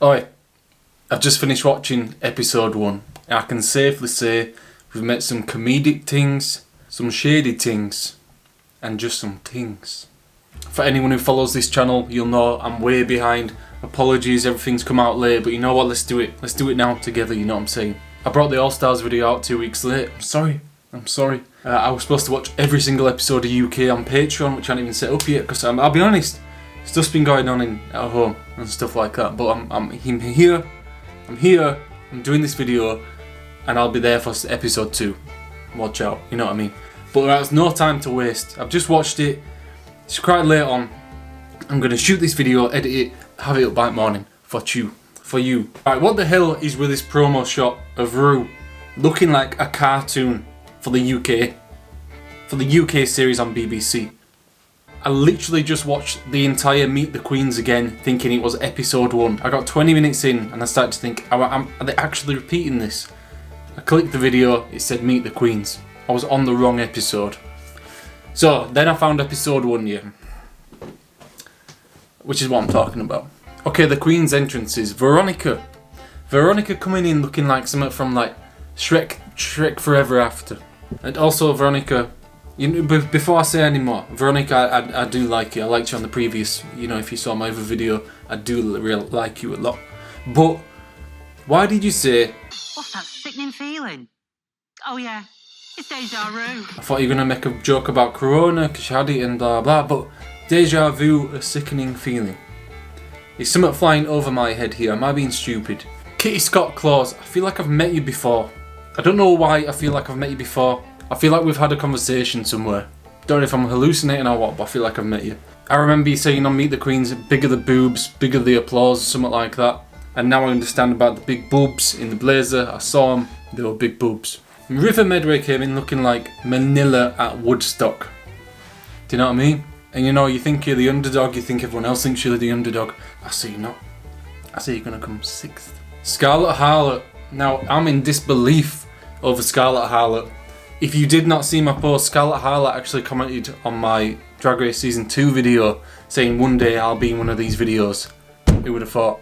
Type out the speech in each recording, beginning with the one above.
Oi, I've just finished watching episode 1. I can safely say we've met some comedic things, some shady things, and just some things. For anyone who follows this channel, you'll know I'm way behind. Apologies, everything's come out late, but you know what, let's do it. Let's do it now together, you know what I'm saying? I brought the All Stars video out 2 weeks late. I'm sorry. I was supposed to watch every single episode of UK on Patreon, which I haven't even set up yet, because I'll be honest, stuff's been going on at home and stuff like that, but I'm here, I'm doing this video, and I'll be there for episode 2. Watch out, you know what I mean? But there's no time to waste. I've just watched it, it's quite late on. I'm going to shoot this video, edit it, have it up by morning for you. Right, what the hell is with this promo shot of Ru looking like a cartoon for the UK series on BBC? I literally just watched the entire Meet the Queens again, thinking it was episode 1. I got 20 minutes in and I started to think, are they actually repeating this? I clicked the video, it said Meet the Queens. I was on the wrong episode. So then I found episode 1 here, which is what I'm talking about. Okay, the Queen's entrances. Veronica coming in looking like something from like Shrek Forever After. And also Veronica, you know, before I say any more, Veronica, I do like you. I liked you on the previous, you know, if you saw my other video, I do really like you a lot. But why did you say, what's that sickening feeling? Oh yeah, it's deja vu. I thought you were going to make a joke about Corona because you had it and blah blah, but deja vu, a sickening feeling. Is something flying over my head here? Am I being stupid? Kitty Scott Claus, I feel like I've met you before. I don't know why I feel like I've met you before. I feel like we've had a conversation somewhere. Don't know if I'm hallucinating or what, but I feel like I've met you. I remember you saying on Meet the Queens, bigger the boobs, bigger the applause, something like that. And now I understand about the big boobs in the blazer. I saw them, they were big boobs. River Medway came in looking like Manila at Woodstock. Do you know what I mean? And you know, you think you're the underdog, you think everyone else thinks you're the underdog. I say you're not. I say you're gonna come 6th. Scarlet Harlot. Now, I'm in disbelief over Scarlet Harlot. If you did not see my post, Scarlet Harlot actually commented on my Drag Race Season 2 video saying one day I'll be in one of these videos. Who would have thought?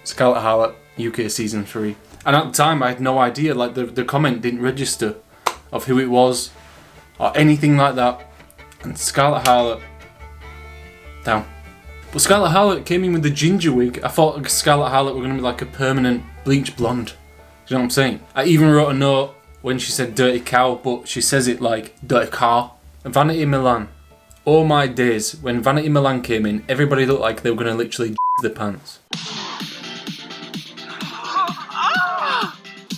Scarlet Harlot, UK Season 3. And at the time I had no idea, like the comment didn't register of who it was or anything like that. And Scarlet Harlot, down. But Scarlet Harlot came in with the ginger wig. I thought Scarlet Harlot were going to be like a permanent bleach blonde. Do you know what I'm saying? I even wrote a note when she said dirty cow, but she says it like dirty car. Vanity Milan. Oh my days, when Vanity Milan came in, everybody looked like they were going to literally their pants.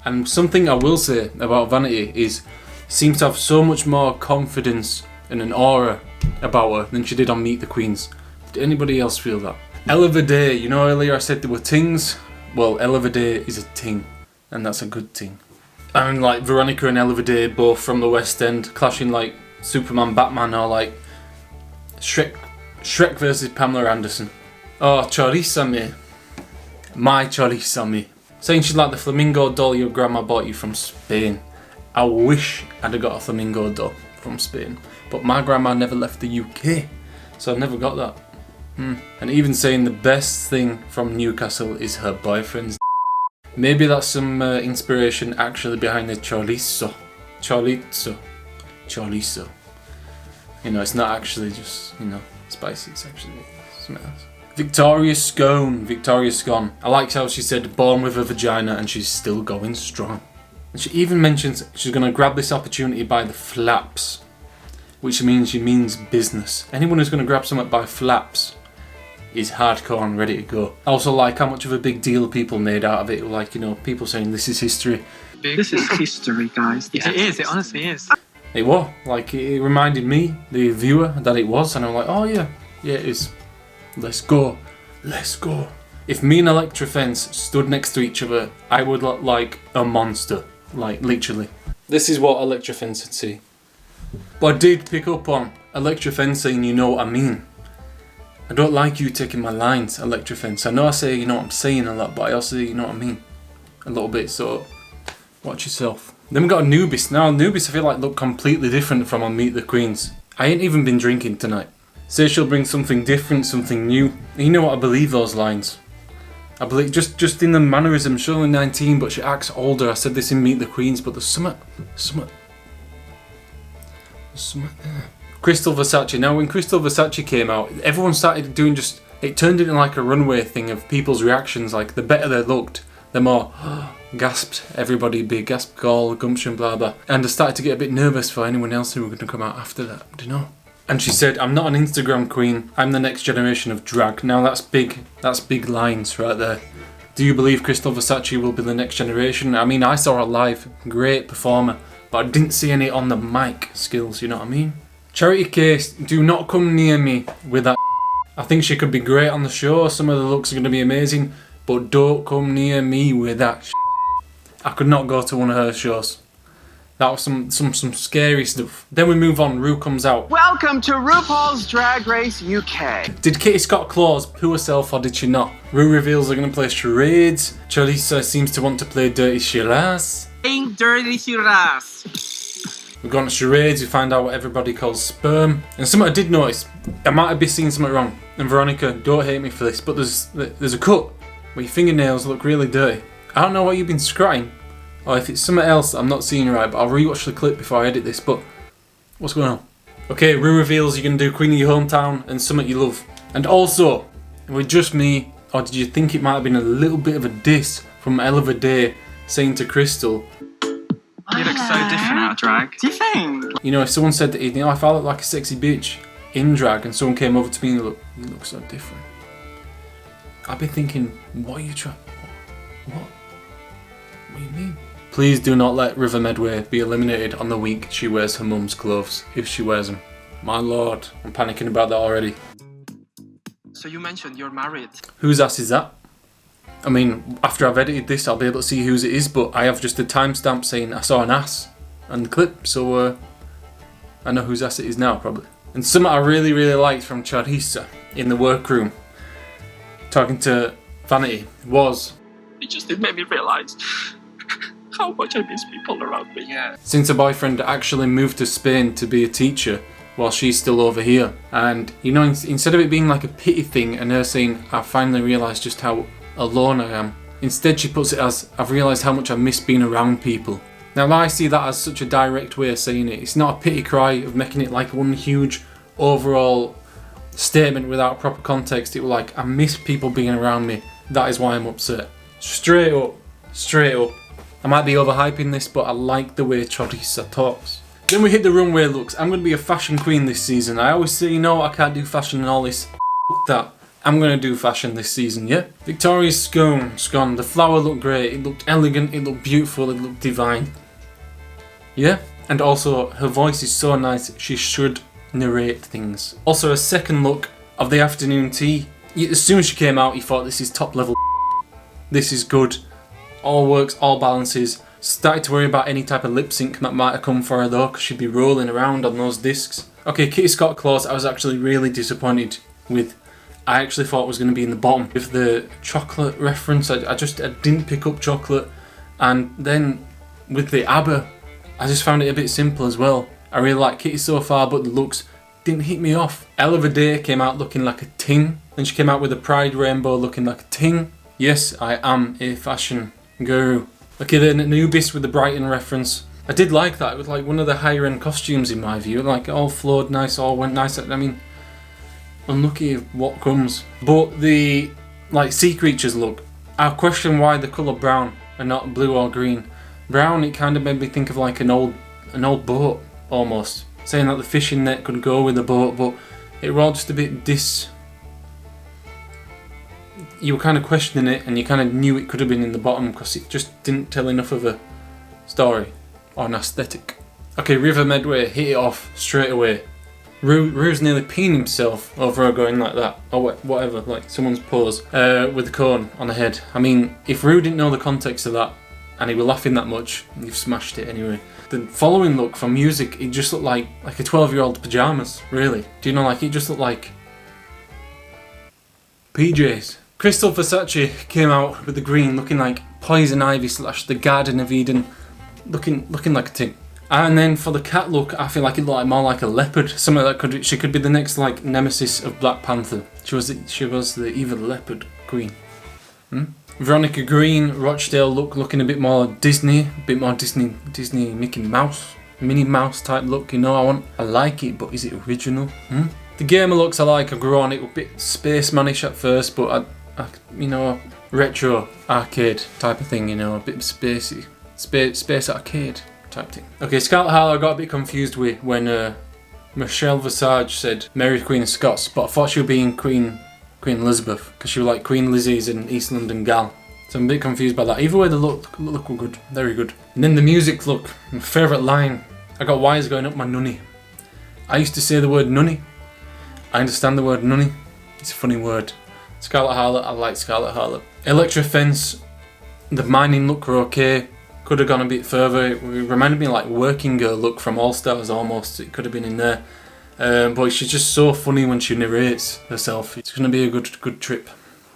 And something I will say about Vanity is seems to have so much more confidence and an aura about her than she did on Meet the Queens. Did anybody else feel that? Ella Day, you know earlier I said there were tings? Well, Ella Day is a ting, and that's a good ting. And like Veronica and Ella Day both from the West End clashing like Superman, Batman, or like Shrek versus Pamela Anderson. Oh, choriza me. My choriza me. Saying she's like the flamingo doll your grandma bought you from Spain. I wish I'd have got a flamingo doll from Spain. But my grandma never left the UK, so I've never got that. And even saying the best thing from Newcastle is her boyfriend's. Maybe that's some inspiration actually behind the chorizo. Chorizo. You know, it's not actually just, you know, spicy, it's actually something else. Victoria Scone. I liked how she said born with a vagina and she's still going strong. And she even mentions she's going to grab this opportunity by the flaps, which means she means business. Anyone who's going to grab something by flaps is hardcore and ready to go. I also like how much of a big deal people made out of it. Like, you know, people saying this is history. This is history, guys. Yeah, it is, it honestly is. It was. Like, it reminded me, the viewer, that it was. And I'm like, oh yeah, it is. Let's go. If me and Electra Fence stood next to each other, I would look like a monster. Like, literally. This is what Electra Fence would see. But I did pick up on Electra Fence saying, you know what I mean. I don't like you taking my lines, Electra Fence. I know I say you know what I'm saying a lot, but I also say you know what I mean. A little bit, so watch yourself. Then we got Anubis. Now Anubis I feel like look completely different from on Meet the Queens. I ain't even been drinking tonight. Say she'll bring something different, something new. And you know what, I believe those lines. I believe just in the mannerism, she's only 19, but she acts older. I said this in Meet the Queens, but there's something there. Crystal Versace. Now, when Crystal Versace came out, everyone started doing it turned into like a runway thing of people's reactions. Like, the better they looked, the more gasped everybody, big gasp, gall, gumption, blah blah. And I started to get a bit nervous for anyone else who were going to come out after that. Do you know? And she said, "I'm not an Instagram queen. I'm the next generation of drag." Now that's big. That's big lines right there. Do you believe Crystal Versace will be the next generation? I mean, I saw her live, great performer, but I didn't see any on the mic skills. You know what I mean? Charity Case, do not come near me with that. I think she could be great on the show. Some of the looks are going to be amazing, but don't come near me with that. I could not go to one of her shows. That was some scary stuff. Then we move on. Ru comes out. Welcome to RuPaul's Drag Race UK. Did Kitty Scott Claus poo herself or did she not? Ru reveals they're going to play charades. Charissa seems to want to play dirty shiraz. Dirty Shiraz. We've gone to charades. We find out what everybody calls sperm. And something I did notice. I might have been seeing something wrong. And Veronica, don't hate me for this, but there's a cut where your fingernails look really dirty. I don't know what you've been scratching, or if it's something else I'm not seeing right, but I'll rewatch the clip before I edit this. But what's going on? Okay, Ru reveals you're going to do Queen of Your Hometown and something you love. And also, with just me, or did you think it might have been a little bit of a diss from Elle of a Day saying to Crystal, You look so different out of drag. Do you think? you know, if someone said that, if I look like a sexy bitch in drag and someone came over to me and you look so different, I'd be thinking, what are you trying? What do you mean? Please do not let River Medway be eliminated on the week she wears her mum's clothes, if she wears them. My lord, I'm panicking about that already. So you mentioned you're married. Whose ass is that? I mean, after I've edited this, I'll be able to see whose it is, but I have just a timestamp saying I saw an ass on the clip, so I know whose ass it is now, probably. And something I really, really liked from Charissa in the workroom, talking to Vanity, was... It made me realise how much I miss people around me. Yeah. Since her boyfriend actually moved to Spain to be a teacher while she's still over here. And, you know, instead of it being like a pity thing and her saying, I finally realised just how alone I am, instead she puts it as, I've realised how much I miss being around people. Now I see that as such a direct way of saying it. It's not a pity cry of making it like one huge overall statement without proper context. It was like, I miss people being around me. That is why I'm upset. Straight up. I might be overhyping this, but I like the way Charissa talks. Then we hit the runway looks. I'm going to be a fashion queen this season. I always say, you know, I can't do fashion and all this. That. I'm going to do fashion this season, yeah? Victoria's scone. The flower looked great. It looked elegant. It looked beautiful. It looked divine. Yeah? And also, her voice is so nice. She should narrate things. Also, a second look of the afternoon tea. As soon as she came out, you thought, this is top level. This is good. All works, all balances. Started to worry about any type of lip sync that might have come for her though, because she'd be rolling around on those discs. Okay, Kitty Scott Claus, I was actually really disappointed with. I actually thought it was going to be in the bottom. With the chocolate reference, I didn't pick up chocolate. And then with the ABBA, I just found it a bit simple as well. I really like Kitty so far, but the looks didn't hit me off. Elle of a Day came out looking like a ting. Then she came out with a pride rainbow looking like a ting. Yes, I am a fashion guru. Okay, then Anubis with the Brighton reference. I did like that. It was like one of the higher end costumes in my view. Like all flowed nice, all went nice. I mean, unlucky of what comes. But the like sea creatures look. I question why the colour brown and not blue or green. Brown, it kind of made me think of like an old boat almost. Saying that the fishing net could go with the boat, but it was all just a bit you were kind of questioning it and you kind of knew it could have been in the bottom because it just didn't tell enough of a story or an aesthetic. Okay, River Medway hit it off straight away. Ru's nearly peeing himself over her going like that, or whatever, like someone's pose, with the cone on the head. I mean, if Ru didn't know the context of that and he were laughing that much, you've smashed it anyway. The following look from music, it just looked like a 12-year-old pyjamas, really. Do you know, like it just looked like PJs. Crystal Versace came out with the green looking like Poison Ivy / the Garden of Eden, looking like a ting. And then for the cat look, I feel like it looked more like a leopard. Something that she could be the next like nemesis of Black Panther. She was the evil leopard queen. Veronica Green, Rochdale look, looking a bit more Disney, Disney Minnie Mouse type look, you know. I like it, but is it original? The gamer looks I like. I've grown it a bit spacemanish at first, but I you know, retro arcade type of thing, you know, a bit spacey, space arcade type thing. Okay, Scarlett Harlow I got a bit confused with when Michelle Visage said Mary Queen of Scots, but I thought she was being Queen Elizabeth, because she was like Queen Lizzie's an East London gal. So I'm a bit confused by that. Either way, the look were good, very good. And then the music look, my favourite line, I got wires going up my nunny. I used to say the word nunny. I understand the word nunny. It's a funny word. Scarlett Harlow, I like Scarlett Harlow. Electra Fence, the mining look were okay. Could have gone a bit further. It reminded me of like Working Girl look from All Stars almost. It could have been in there. But she's just so funny when she narrates herself. It's going to be a good trip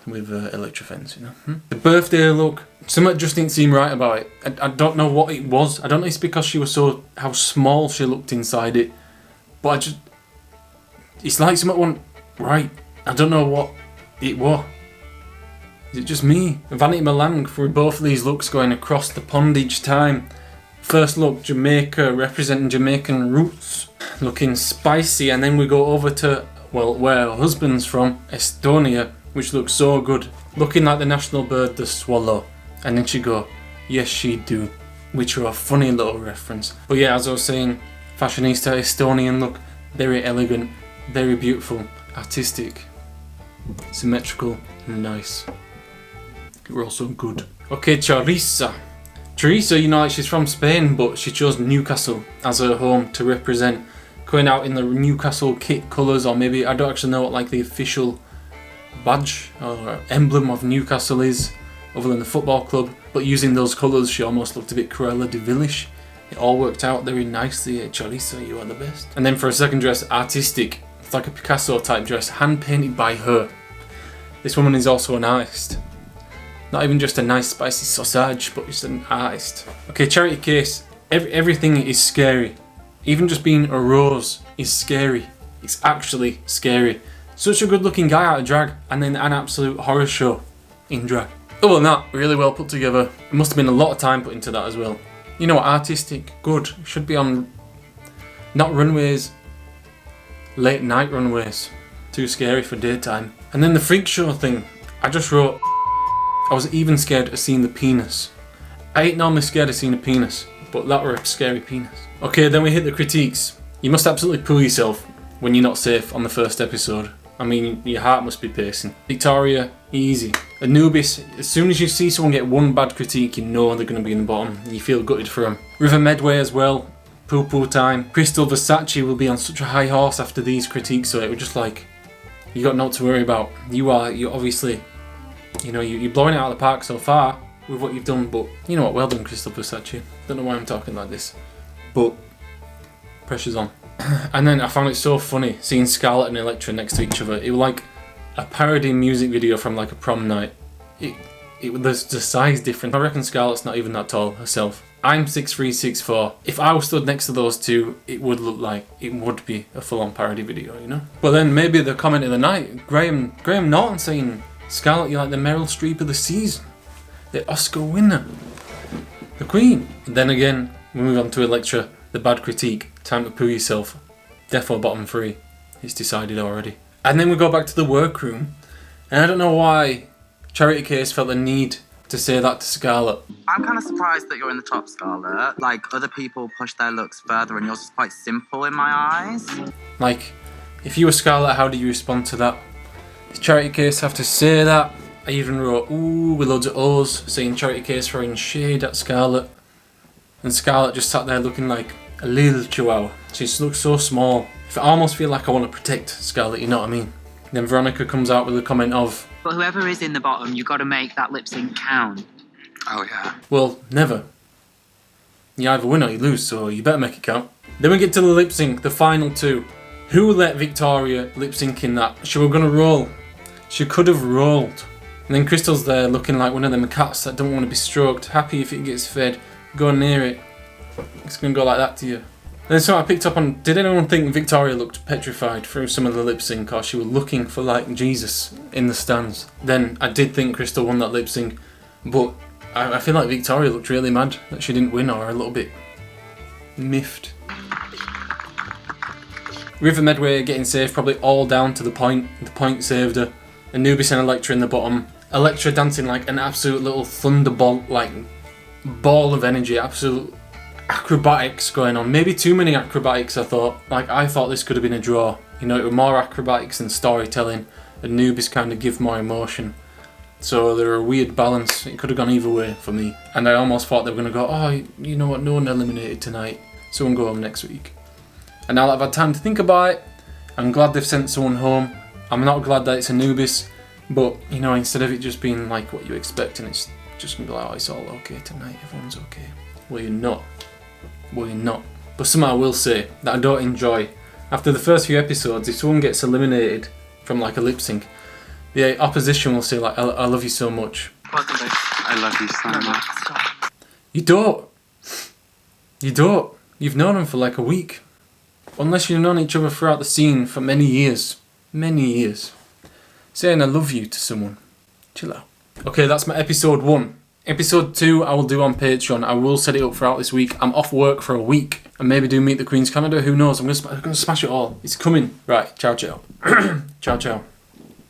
with Electra Fence, you know. The birthday look, something just didn't seem right about it. I don't know what it was. I don't know if it's because she was how small she looked inside it. But it's like something wasn't right. I don't know what it was. Is it just me? Vanity Milan for both of these looks going across the pond each time. First look, Jamaica, representing Jamaican roots. Looking spicy, and then we go over to, well, where her husband's from, Estonia, which looks so good. Looking like the national bird, the swallow. And then she go, yes she do, which are a funny little reference. But yeah, as I was saying, fashionista, Estonian look, very elegant, very beautiful, artistic, symmetrical, and nice. We're also good. Okay, Charissa, you know, like she's from Spain, but she chose Newcastle as her home to represent, going out in the Newcastle kit colours, or maybe, I don't actually know what like the official badge or emblem of Newcastle is, other than the football club, but using those colours she almost looked a bit Cruella de Vil-ish. It all worked out very nicely. Charissa, you are the best. And then for a second dress, artistic, it's like a Picasso type dress, hand painted by her. This woman is also an artist. Not even just a nice spicy sausage, but just an artist. Okay, Charity Case. Everything is scary. Even just being a rose is scary. It's actually scary. Such a good looking guy out of drag, and then an absolute horror show in drag. Other than that, really well put together. It must have been a lot of time put into that as well. You know what, artistic, good. Should be on, not runways, late night runways. Too scary for daytime. And then the freak show thing. I just wrote, I was even scared of seeing the penis. I ain't normally scared of seeing a penis, but that were a scary penis. Okay, then we hit the critiques. You must absolutely pull yourself when you're not safe on the first episode. I mean, your heart must be pacing. Victoria, easy. Anubis, as soon as you see someone get one bad critique, you know they're going to be in the bottom, and you feel gutted for them. River Medway as well, poo-poo time. Crystal Versace will be on such a high horse after these critiques, so it was just like, you got naught to worry about. You're obviously, you know, you're blowing it out of the park so far with what you've done, but you know what, well done Crystal Versace. Don't know why I'm talking like this, but pressure's on. And then I found it so funny seeing Scarlett and Electra next to each other. It was like a parody music video from like a prom night. There's the size difference. I reckon Scarlett's not even that tall herself. I'm 6'3", 6'4". If I was stood next to those two, it would look like it would be a full-on parody video, you know? But then maybe the comment of the night, Graham Norton saying, Scarlett, you're like the Meryl Streep of the season. The Oscar winner. The Queen. And then again, we move on to Electra, the bad critique. Time to poo yourself. Defo bottom 3. It's decided already. And then we go back to the workroom. And I don't know why Charity Case felt the need to say that to Scarlett. I'm kind of surprised that you're in the top, Scarlett. Like, other people push their looks further and yours is quite simple in my eyes. Like, if you were Scarlett, how do you respond to that? Does Charity Case have to say that? I even wrote, ooh, with loads of O's, saying Charity Case throwing shade at Scarlett. And Scarlett just sat there looking like a little chihuahua. She just looks so small. I almost feel like I want to protect Scarlett, you know what I mean? Then Veronica comes out with a comment of, But whoever is in the bottom, you got to make that lip sync count. Oh yeah. well, never. You either win or you lose, so you better make it count. Then we get to the lip sync, the final two. Who let Victoria lip sync in that? She were gonna roll. She could have rolled. And then Crystal's there looking like one of them cats that don't want to be stroked. Happy if it gets fed. Go near it. It's gonna go like that to you. Then so I picked up on, did anyone think Victoria looked petrified through some of the lip sync, or she was looking for like Jesus in the stands? Then I did think Crystal won that lip sync, but I feel like Victoria looked really mad that she didn't win, or a little bit miffed. River Medway getting saved, probably all down to the point. The point saved her. Anubis and Electra in the bottom. Electra dancing like an absolute little thunderbolt, like ball of energy, absolute acrobatics going on. Maybe too many acrobatics, I thought. Like, I thought this could have been a draw. You know, it was more acrobatics than storytelling. Anubis kind of give more emotion. So they're a weird balance. It could have gone either way for me. And I almost thought they were going to go, oh, you know what, no one eliminated tonight. Someone go home next week. And now that I've had time to think about it, I'm glad they've sent someone home. I'm not glad that it's Anubis. But, you know, instead of it just being like what you expect, and it's just going to be like, oh, it's all okay tonight, everyone's okay. Well, you're not. Well, you're not. But something I will say that I don't enjoy. After the first few episodes, if someone gets eliminated from like a lip sync, the opposition will say like, I love you so much. I love you so much. You don't. You don't. You've known them for like a week. Unless you've known each other throughout the scene for many years. Many years. Saying I love you to someone. Chill out. Okay, that's my episode 1. Episode 2 I will do on Patreon. I will set it up throughout this week. I'm off work for a week. And maybe do Meet the Queens Canada. Who knows? I'm going to smash it all. It's coming. Right, ciao ciao. Ciao ciao.